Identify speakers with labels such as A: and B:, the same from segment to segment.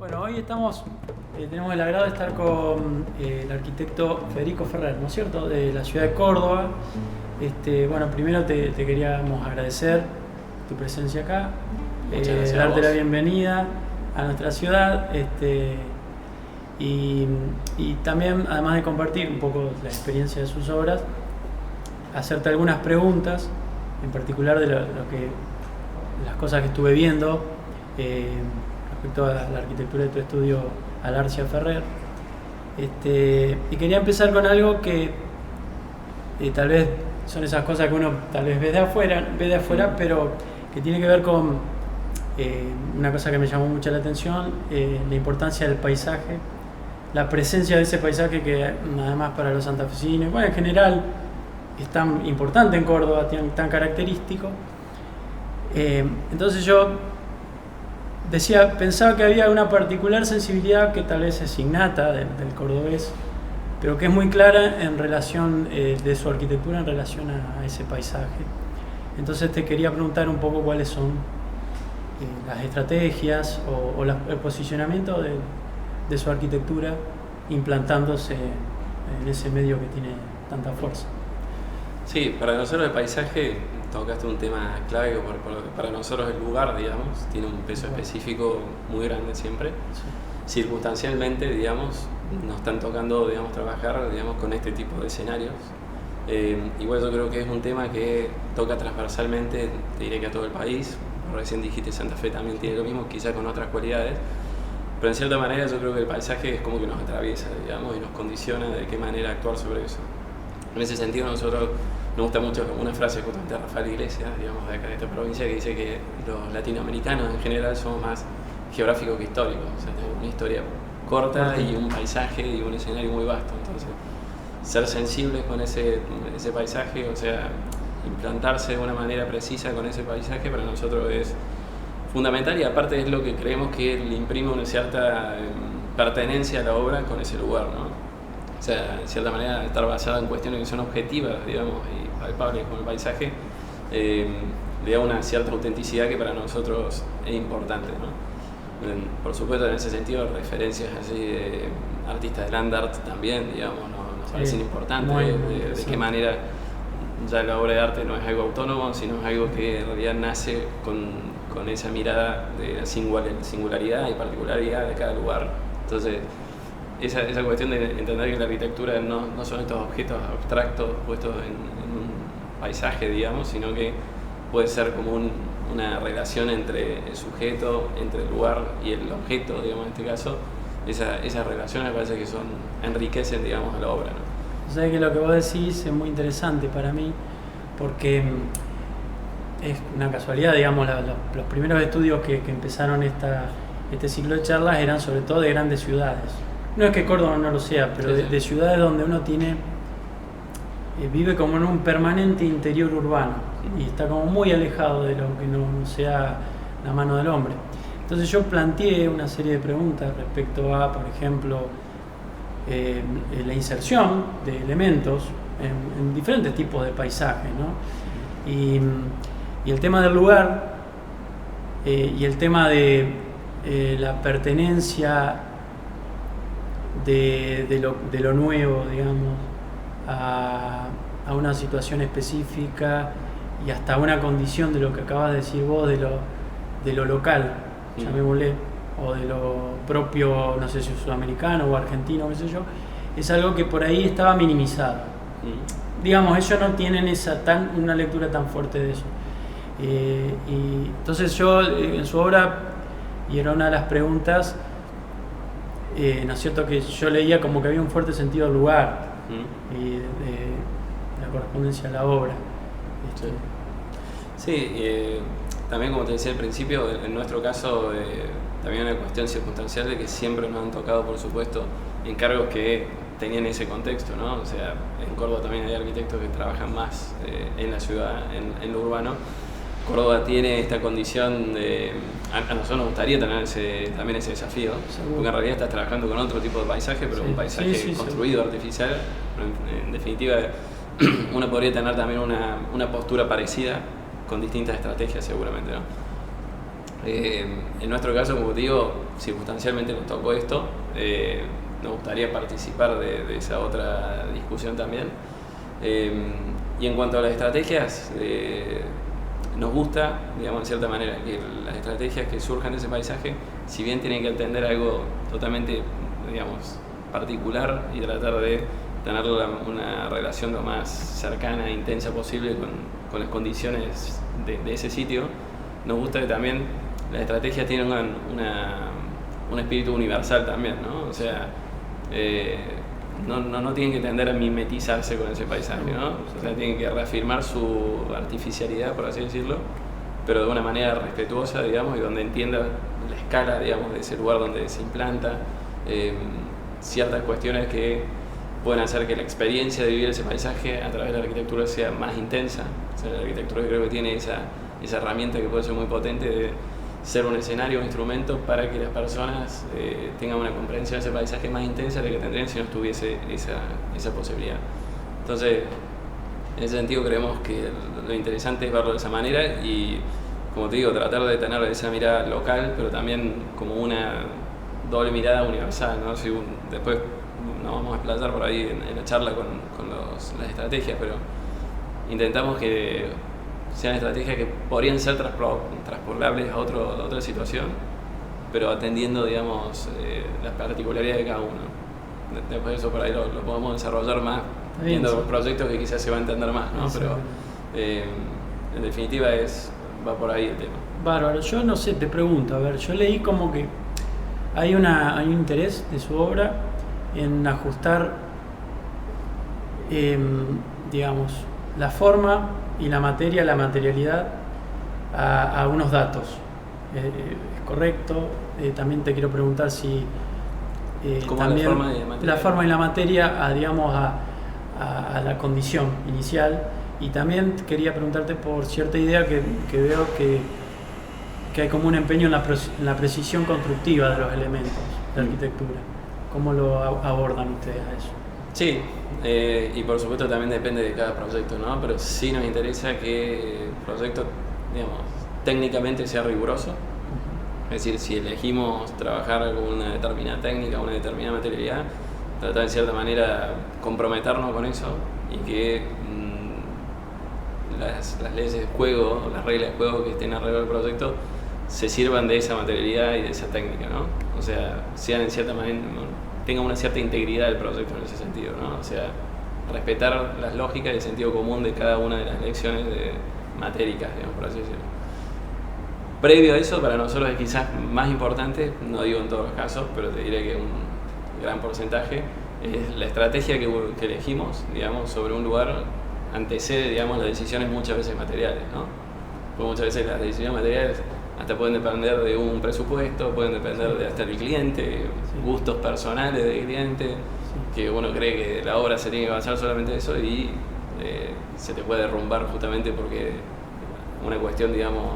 A: Bueno, hoy tenemos el agrado de estar con el arquitecto Federico Ferrer, ¿no es cierto?, de la ciudad de Córdoba. Bueno, primero te queríamos agradecer tu presencia acá, darte la bienvenida a nuestra ciudad y también, además de compartir un poco la experiencia de sus obras, hacerte algunas preguntas, en particular de las cosas que estuve viendo respecto a la arquitectura de tu estudio Alarcia Ferrer. Y quería empezar con algo que tal vez son esas cosas que uno tal vez ve de afuera, pero que tiene que ver con una cosa que me llamó mucho la atención, la importancia del paisaje, la presencia de ese paisaje que además para los santafesinos, bueno, en general es tan importante en Córdoba, tan característico. Entonces yo pensaba que había una particular sensibilidad que tal vez es innata del cordobés, pero que es muy clara en relación de su arquitectura en relación a ese paisaje. Entonces te quería preguntar un poco cuáles son las estrategias o el posicionamiento de su arquitectura implantándose en ese medio que tiene tanta fuerza.
B: Sí, para nosotros el paisaje, tocaste un tema clave que para nosotros el lugar, digamos, tiene un peso específico muy grande siempre. Sí. Circunstancialmente, digamos, nos están tocando, digamos, trabajar, digamos, con este tipo de escenarios. Igual yo creo que es un tema que toca transversalmente, te diré que a todo el país. Recién dijiste Santa Fe también tiene lo mismo, quizá con otras cualidades. Pero en cierta manera yo creo que el paisaje es como que nos atraviesa, digamos, y nos condiciona de qué manera actuar sobre eso. En ese sentido nosotros nos gusta mucho una frase justamente de Rafael Iglesias, digamos, de acá de esta provincia, que dice que los latinoamericanos en general somos más geográficos que históricos. O sea, tenemos una historia corta y un paisaje y un escenario muy vasto. Entonces, ser sensibles con ese paisaje, o sea, implantarse de una manera precisa con ese paisaje para nosotros es fundamental, y aparte es lo que creemos que le imprime una cierta pertenencia a la obra con ese lugar, ¿no? O sea, de cierta manera, estar basada en cuestiones que son objetivas, digamos, y palpables como el paisaje, le da una cierta autenticidad que para nosotros es importante, ¿no? Por supuesto, en ese sentido, referencias así de artistas del land art también, digamos, nos parecen importantes, de qué manera ya la obra de arte no es algo autónomo, sino es algo que en realidad nace con esa mirada de la singularidad y particularidad de cada lugar. Entonces, esa cuestión de entender que la arquitectura no son estos objetos abstractos puestos en un paisaje, digamos, sino que puede ser como una relación entre el sujeto, entre el lugar y el objeto, digamos, en este caso. Esas relaciones me parece que enriquecen, digamos, a la obra, ¿no?
A: O sea que lo que vos decís es muy interesante para mí, porque es una casualidad, digamos, los primeros estudios que empezaron este ciclo de charlas eran sobre todo de grandes ciudades. No es que Córdoba no lo sea, pero sí. De ciudades donde uno vive como en un permanente interior urbano y está como muy alejado de lo que no sea la mano del hombre. Entonces yo planteé una serie de preguntas respecto a, por ejemplo, la inserción de elementos en diferentes tipos de paisajes, ¿no? Y el tema del lugar y el tema de la pertenencia de lo nuevo, digamos, a una situación específica y hasta una condición de lo que acabas de decir vos, de lo local, llamémosle, o de lo propio, no sé si es sudamericano o argentino, qué sé yo, es algo que por ahí estaba minimizado. Digamos, ellos no tienen una lectura tan fuerte de eso. Y entonces yo, en su obra, y era una de las preguntas, ¿no es cierto?, que yo leía como que había un fuerte sentido del lugar y de la correspondencia a la obra.
B: Sí, también como te decía al principio, en nuestro caso también una cuestión circunstancial de que siempre nos han tocado, por supuesto, encargos que tenían ese contexto, ¿no? O sea, en Córdoba también hay arquitectos que trabajan más en la ciudad, en lo urbano. Córdoba tiene esta condición de... A nosotros nos gustaría tener también ese desafío, porque en realidad estás trabajando con otro tipo de paisaje, pero un paisaje construido, artificial. En definitiva, uno podría tener también una postura parecida, con distintas estrategias seguramente, ¿no? En nuestro caso, como te digo, circunstancialmente nos tocó esto. Nos gustaría participar de esa otra discusión también. Y en cuanto a las estrategias, nos gusta, digamos, en cierta manera, que las estrategias que surjan de ese paisaje, si bien tienen que atender algo totalmente, digamos, particular y tratar de tener una relación lo más cercana e intensa posible con las condiciones de ese sitio, nos gusta que también las estrategias tienen un espíritu universal también, ¿no? O sea, no tienen que tender a mimetizarse con ese paisaje, ¿no? O sea, tienen que reafirmar su artificialidad, por así decirlo, pero de una manera respetuosa, digamos, y donde entienda la escala, digamos, de ese lugar donde se implanta, ciertas cuestiones que pueden hacer que la experiencia de vivir ese paisaje a través de la arquitectura sea más intensa. O sea, la arquitectura creo que tiene esa herramienta que puede ser muy potente de ser un escenario, un instrumento para que las personas tengan una comprensión de ese paisaje más intensa de la que tendrían si no estuviese esa posibilidad. Entonces, en ese sentido creemos que lo interesante es verlo de esa manera y, como te digo, tratar de tener esa mirada local, pero también como una doble mirada universal, ¿no? Si después nos vamos a explayar por ahí en la charla con las estrategias, pero intentamos que sean estrategias que podrían ser transpolables a otra situación, pero atendiendo, digamos, las particularidades de cada uno. Después eso por ahí lo podemos desarrollar más, viendo los proyectos que quizás se va a entender más, ¿no? Pero en definitiva va por ahí el tema.
A: Bárbaro, yo no sé, te pregunto, a ver, yo leí como que hay un interés de su obra en ajustar, digamos, la forma y la materia, la materialidad a unos datos. ¿Es correcto? También te quiero preguntar si también la forma y la materia digamos, a la condición inicial. Y también quería preguntarte por cierta idea que veo que hay como un empeño en la precisión constructiva de los elementos de arquitectura. ¿Cómo lo abordan ustedes a eso?
B: Sí, y por supuesto también depende de cada proyecto, ¿no? Pero sí nos interesa que el proyecto, digamos, técnicamente sea riguroso. Es decir, si elegimos trabajar con una determinada técnica, una determinada materialidad, tratar de cierta manera comprometernos con eso y que las leyes de juego, las reglas de juego que estén alrededor del proyecto se sirvan de esa materialidad y de esa técnica, ¿no? O sea, sean en cierta manera, tengan una cierta integridad del proyecto en ese sentido, ¿no? O sea, respetar las lógicas y el sentido común de cada una de las lecciones matéricas, digamos, por así decirlo. Previo a eso, para nosotros es quizás más importante, no digo en todos los casos, pero te diré que un gran porcentaje, es la estrategia que elegimos, digamos, sobre un lugar antecede, digamos, las decisiones muchas veces materiales, ¿no? Porque muchas veces las decisiones materiales hasta pueden depender de un presupuesto, pueden depender de hasta el cliente, gustos personales del cliente, que uno cree que la obra se tiene que basar solamente en eso y se te puede derrumbar justamente porque una cuestión, digamos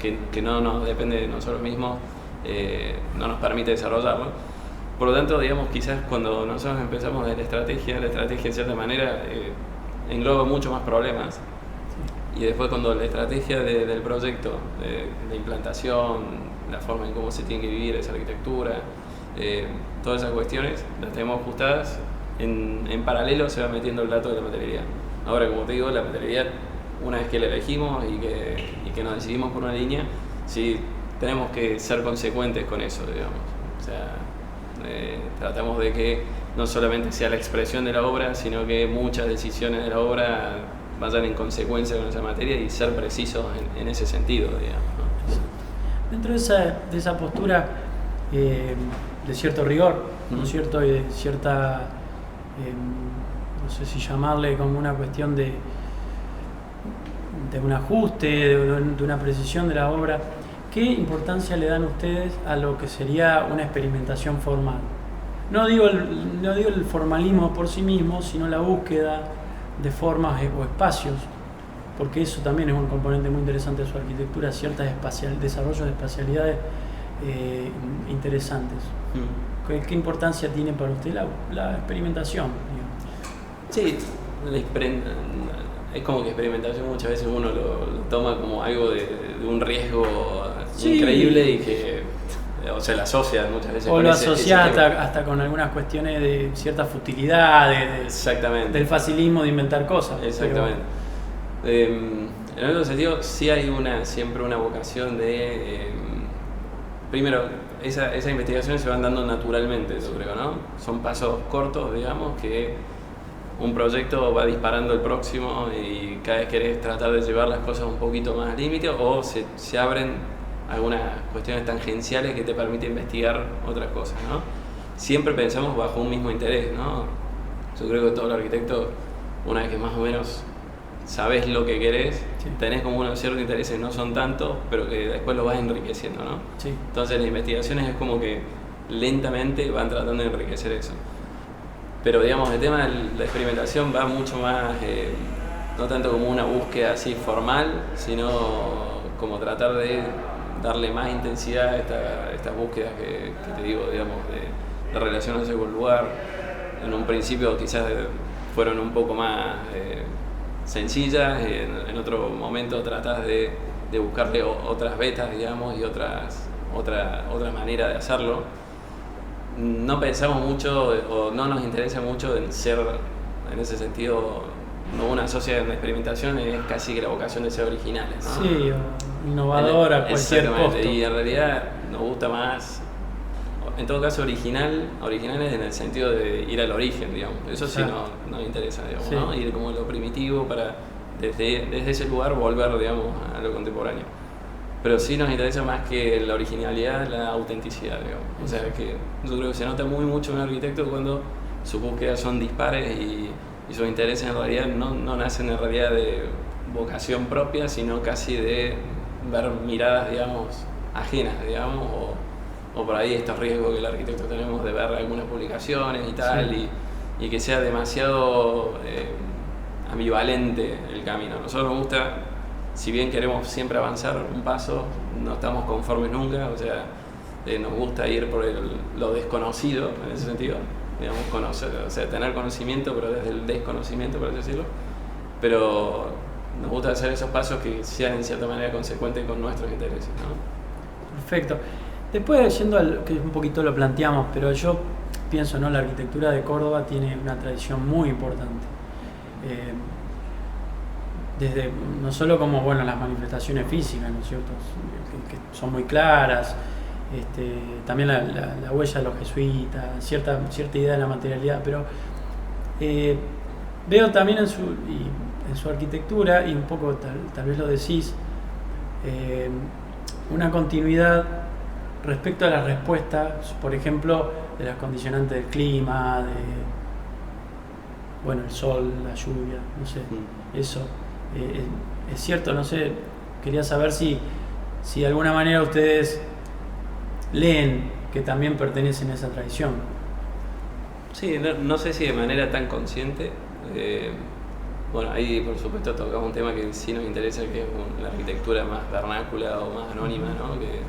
B: que no nos depende de nosotros mismos, no nos permite desarrollarlo. Por lo tanto, digamos, quizás cuando nosotros empezamos de la estrategia en cierta manera engloba mucho más problemas. Y después cuando la estrategia del proyecto, de implantación, la forma en cómo se tiene que vivir esa arquitectura, todas esas cuestiones las tenemos ajustadas, en paralelo se va metiendo el dato de la materialidad. Ahora, como te digo, la materialidad, una vez que la elegimos y que nos decidimos por una línea, sí tenemos que ser consecuentes con eso, digamos. O sea, tratamos de que no solamente sea la expresión de la obra, sino que muchas decisiones de la obra vayan en consecuencia con esa materia y ser precisos en ese sentido, digamos, ¿no?
A: Dentro de esa postura de cierto rigor, ¿no es cierto? Y de cierta, no sé si llamarle como una cuestión de un ajuste, de una precisión de la obra, ¿qué importancia le dan ustedes a lo que sería una experimentación formal? No digo el formalismo por sí mismo, sino la búsqueda de formas o espacios, porque eso también es un componente muy interesante de su arquitectura, ciertos desarrollos de espacialidades interesantes. ¿Qué importancia tiene para usted la experimentación?
B: Sí, es como que experimentación muchas veces uno lo toma como algo de de un riesgo increíble y que se la asocia muchas veces
A: o
B: con
A: lo
B: ese
A: asocia
B: tema.
A: hasta con algunas cuestiones de cierta futilidad,
B: Exactamente.
A: del facilismo de inventar cosas.
B: Exactamente. En otro sentido, sí hay siempre una vocación de... primero, esas investigaciones se van dando naturalmente, yo creo, ¿no? Son pasos cortos, digamos, que un proyecto va disparando el próximo y cada vez querés tratar de llevar las cosas un poquito más al límite o se abren algunas cuestiones tangenciales que te permiten investigar otras cosas, ¿no? Siempre pensamos bajo un mismo interés, ¿no? Yo creo que todos los arquitectos, una vez que más o menos sabes lo que querés, tenés como unos ciertos intereses, no son tantos, pero que después lo vas enriqueciendo, ¿no?
A: Sí.
B: Entonces las investigaciones es como que lentamente van tratando de enriquecer eso. Pero digamos, el tema de la experimentación va mucho más, no tanto como una búsqueda así formal, sino como tratar de darle más intensidad a estas búsquedas que te digo, digamos, de relacionarse con el lugar. En un principio quizás fueron un poco más sencillas, en otro momento tratas de buscarle otras vetas, digamos, y otra manera de hacerlo. No pensamos mucho o no nos interesa mucho en ser, en ese sentido, no una sociedad de experimentación, es casi que la vocación de ser originales, ¿no?
A: Sí, o innovador a cualquier costo.
B: Y en realidad nos gusta más, en todo caso, originales en el sentido de ir al origen, digamos. Eso sí nos interesa, digamos, sí. ¿No? Ir como lo primitivo para desde ese lugar volver, digamos, a lo contemporáneo. Pero sí nos interesa más que la originalidad, la autenticidad, digamos. O sea, que yo creo que se nota mucho en un arquitecto cuando sus búsquedas son dispares y sus intereses en realidad no nacen en realidad de vocación propia, sino casi de ver miradas, digamos, ajenas, digamos, o por ahí estos riesgos que el arquitecto tenemos de ver algunas publicaciones y tal, sí. y que sea demasiado ambivalente el camino. A nosotros nos gusta, si bien queremos siempre avanzar un paso, no estamos conformes nunca, o sea, nos gusta ir por lo desconocido en ese sentido, digamos, conocer, o sea, tener conocimiento, pero desde el desconocimiento, por así decirlo, pero nos gusta hacer esos pasos que sean en cierta manera consecuentes con nuestros intereses, ¿no?
A: Perfecto. Después, yendo al que un poquito lo planteamos, pero yo pienso, ¿no? La arquitectura de Córdoba tiene una tradición muy importante. Desde, no solo como, bueno, las manifestaciones físicas, ¿no es cierto? Que son muy claras, también la huella de los jesuitas, cierta idea de la materialidad, pero veo también en su arquitectura, y un poco tal vez lo decís, una continuidad respecto a las respuestas, por ejemplo, de las condicionantes del clima, el sol, la lluvia, no sé, eso. Es cierto, no sé, quería saber si de alguna manera ustedes leen que también pertenecen a esa tradición.
B: Sí, no sé si de manera tan consciente. Bueno, ahí por supuesto tocamos un tema que sí nos interesa, que es la arquitectura más vernácula o más anónima, ¿no? Que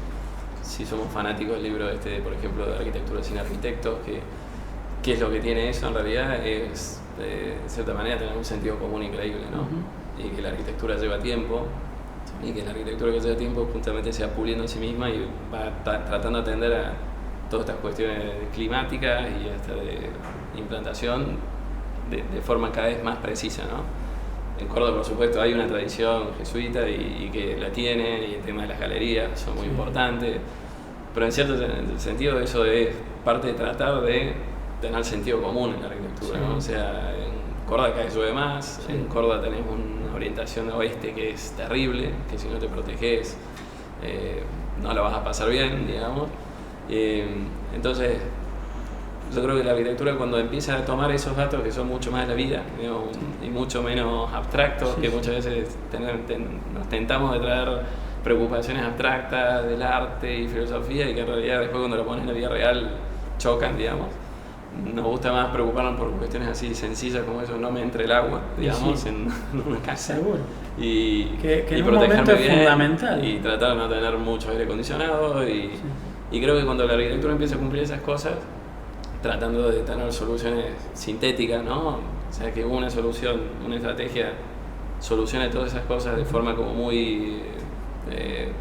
B: si somos fanáticos del libro por ejemplo, de Arquitectura sin Arquitectos, ¿qué es lo que tiene eso en realidad? Es, de cierta manera, tener un sentido común increíble, ¿no? Y que la arquitectura lleva tiempo, y que la arquitectura que lleva tiempo justamente se va puliendo a sí misma y va tratando de atender a todas estas cuestiones climáticas y hasta de implantación de forma cada vez más precisa, ¿no? En Córdoba, por supuesto, hay una tradición jesuita y que la tiene, y el tema de las galerías son muy importantes, pero en cierto sentido eso es parte de tratar de tener sentido común en la arquitectura, ¿no? O sea, en Córdoba cada vez llueve más, en Córdoba tenés una orientación oeste que es terrible, que si no te proteges no la vas a pasar bien, digamos. Entonces, yo creo que la arquitectura, cuando empieza a tomar esos datos que son mucho más de la vida, digamos, y mucho menos abstractos, que muchas veces nos tentamos de traer preocupaciones abstractas del arte y filosofía, y que en realidad después cuando lo pones en la vida real chocan, digamos. Nos gusta más preocuparnos por cuestiones así sencillas como eso, no me entre el agua, digamos, en una casa.
A: Seguro.
B: Y
A: en un momento es fundamental.
B: Y tratar de no tener mucho aire acondicionado. Y creo que cuando la arquitectura empieza a cumplir esas cosas, tratando de tener soluciones sintéticas, ¿no? O sea, que una solución, una estrategia solucione todas esas cosas de forma como muy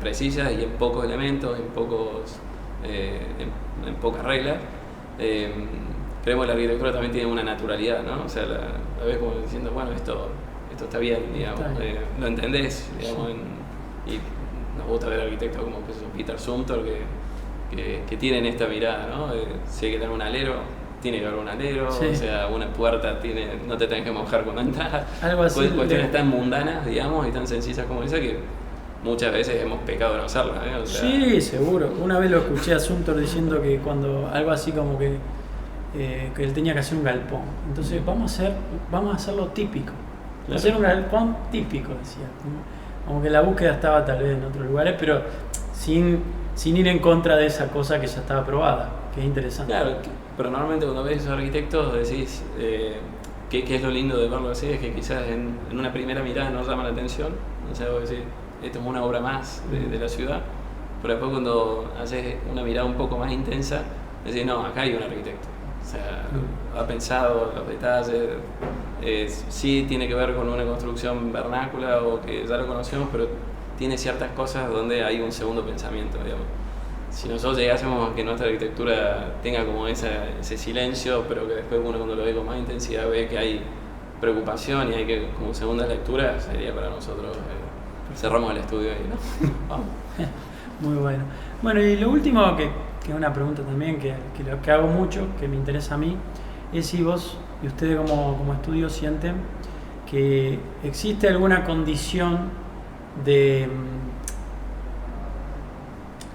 B: precisas y en pocos elementos, en pocas reglas. Creemos que la arquitectura también tiene una naturalidad, ¿no? O sea, la ves como diciendo, bueno, esto está bien, digamos, lo entendés, digamos, y nos gusta ver arquitectos como Peter Zumthor que tienen esta mirada, ¿no? Si hay que tener un alero, tiene que haber un alero, o sea, una puerta no te tenés que mojar cuando entras.
A: Algo así.
B: Cuestiones tan mundanas, digamos, y tan sencillas como esa que muchas veces hemos pecado de no hacerlas, ¿eh? O sea,
A: sí, seguro. Una vez lo escuché a Zumthor diciendo que cuando algo así como que él tenía que hacer un galpón. Entonces vamos a hacerlo típico. Claro. Hacer un galpón típico, decía. Como que la búsqueda estaba tal vez en otros lugares, pero sin ir en contra de esa cosa que ya estaba probada, que es interesante.
B: Claro, pero normalmente cuando ves esos arquitectos decís que es lo lindo de verlo así, es que quizás en una primera mirada no llama la atención, o sea, vos decís, esto es una obra más de la ciudad, pero después cuando haces una mirada un poco más intensa, decís, no, acá hay un arquitecto. O sea, ha pensado los detalles, sí tiene que ver con una construcción vernácula o que ya lo conocemos, pero tiene ciertas cosas donde hay un segundo pensamiento, digamos. Si nosotros llegásemos a que nuestra arquitectura tenga como ese silencio, pero que después uno cuando lo ve con más intensidad ve que hay preocupación y hay que como segunda lectura, sería para nosotros, cerramos el estudio ahí, ¿no? Vamos.
A: Muy bueno. Bueno, y lo último que es una pregunta también que hago mucho, que me interesa a mí, es si vos y ustedes como estudio sienten que existe alguna condición de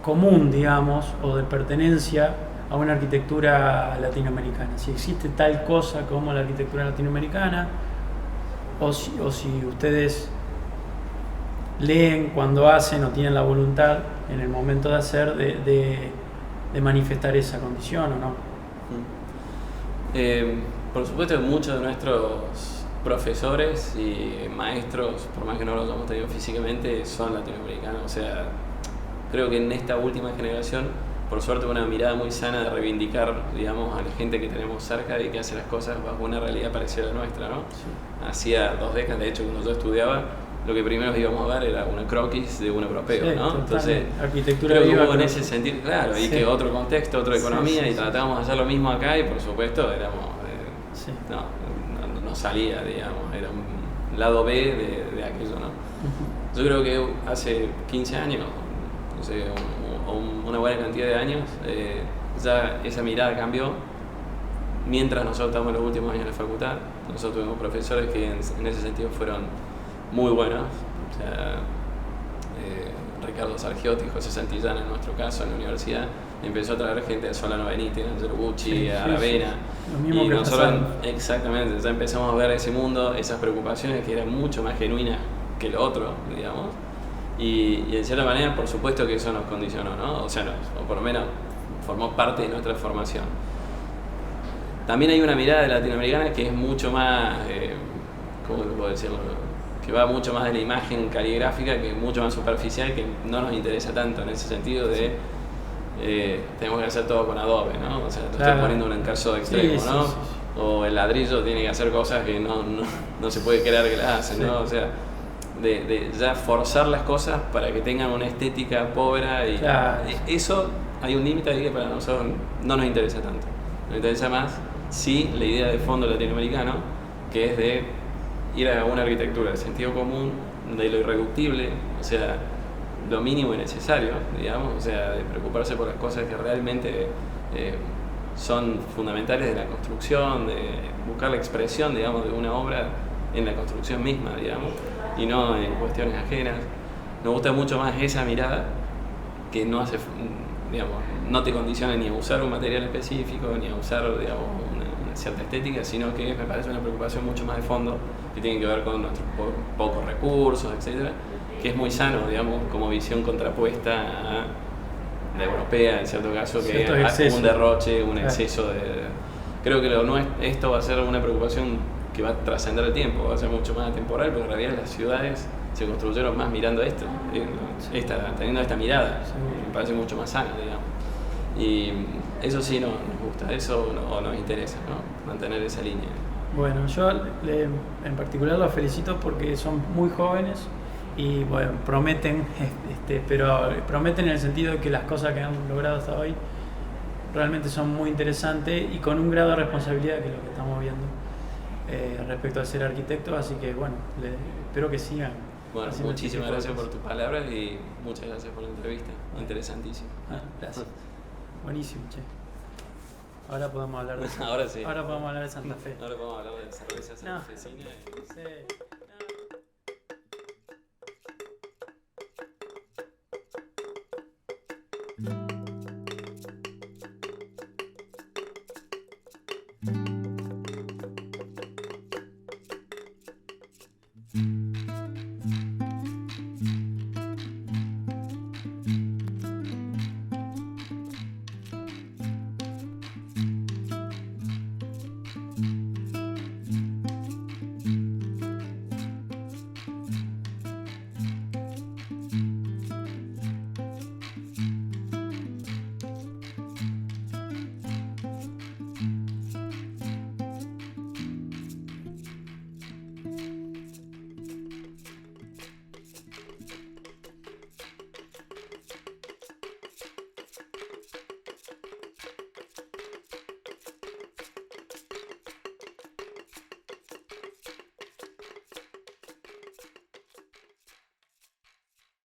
A: común, digamos, o de pertenencia a una arquitectura latinoamericana. Si existe tal cosa como la arquitectura latinoamericana, o si ustedes leen cuando hacen o tienen la voluntad en el momento de hacer de manifestar esa condición o no.
B: Por supuesto que muchos de nuestros profesores y maestros, por más que no los hayamos tenido físicamente, son latinoamericanos. O sea, creo que en esta última generación, por suerte, una mirada muy sana de reivindicar, digamos, a la gente que tenemos cerca y que hace las cosas bajo una realidad parecida a la nuestra, ¿no? Sí. Hacía 2 décadas, de hecho, cuando yo estudiaba, lo que primero íbamos a ver era una croquis de un europeo,
A: sí,
B: ¿no? Entonces,
A: arquitectura
B: creo que
A: viva,
B: hubo en ese sentido, claro, sí. Y que otro contexto, otra economía, y tratábamos de hacer lo mismo acá, y por supuesto éramos, no salía, digamos, era un lado B de aquello, ¿no? Yo creo que hace 15 años, no sé, una buena cantidad de años, ya esa mirada cambió. Mientras nosotros estábamos en los últimos años en la facultad, nosotros tuvimos profesores que en ese sentido fueron muy buenos, o sea, Ricardo Sargiotti, José Santillán en nuestro caso en la universidad, empezó a traer gente de Solano Benítez, Angelo Gucci, Aravena, y nosotros exactamente ya empezamos a ver ese mundo, esas preocupaciones que eran mucho más genuinas que lo otro, digamos, y en cierta manera por supuesto que eso nos condicionó, ¿no? O sea, o por lo menos formó parte de nuestra formación. También hay una mirada latinoamericana que es mucho más, ¿cómo puedo decirlo? Que va mucho más de la imagen caligráfica, que es mucho más superficial, que no nos interesa tanto en ese sentido de tenemos que hacer todo con Adobe, ¿no? O sea, te estoy poniendo un caso extremo, ¿no? Sí. O el ladrillo tiene que hacer cosas que no se puede creer que las hacen, ¿no? O sea, de ya forzar las cosas para que tengan una estética pobre y eso hay un límite ahí que para nosotros no nos interesa tanto. Nos interesa más, sí, la idea de fondo latinoamericano, que es de ir a una arquitectura de sentido común, de lo irreductible, o sea, lo mínimo y necesario, digamos, o sea, de preocuparse por las cosas que realmente son fundamentales de la construcción, de buscar la expresión, digamos, de una obra en la construcción misma, digamos, y no en cuestiones ajenas. Nos gusta mucho más esa mirada que no hace, digamos, no te condiciona ni a usar un material específico, ni a usar, digamos, una cierta estética, sino que me parece una preocupación mucho más de fondo que tiene que ver con nuestros pocos recursos, etcétera, que es muy sano, digamos, como visión contrapuesta a la europea, en cierto caso, que es un derroche, un exceso de... Creo que esto va a ser una preocupación que va a trascender el tiempo, va a ser mucho más temporal, pero en realidad las ciudades se construyeron más mirando esto, teniendo esta mirada, me parece mucho más sana, digamos. Y eso sí nos gusta, eso nos interesa, ¿no? Mantener esa línea.
A: Bueno, yo en particular los felicito porque son muy jóvenes Y bueno, prometen, pero prometen en el sentido de que las cosas que han logrado hasta hoy realmente son muy interesantes y con un grado de responsabilidad que es lo que estamos viendo respecto a ser arquitecto, así que bueno, espero que sigan.
B: Bueno, muchísimas gracias por tus palabras y muchas gracias por la entrevista, interesantísimo.
A: Gracias. Buenísimo, che. Ahora podemos hablar de
B: Ahora sí.
A: Ahora podemos hablar de Santa Fe.
B: Ahora podemos hablar de cerveza santafesina.
A: Sí.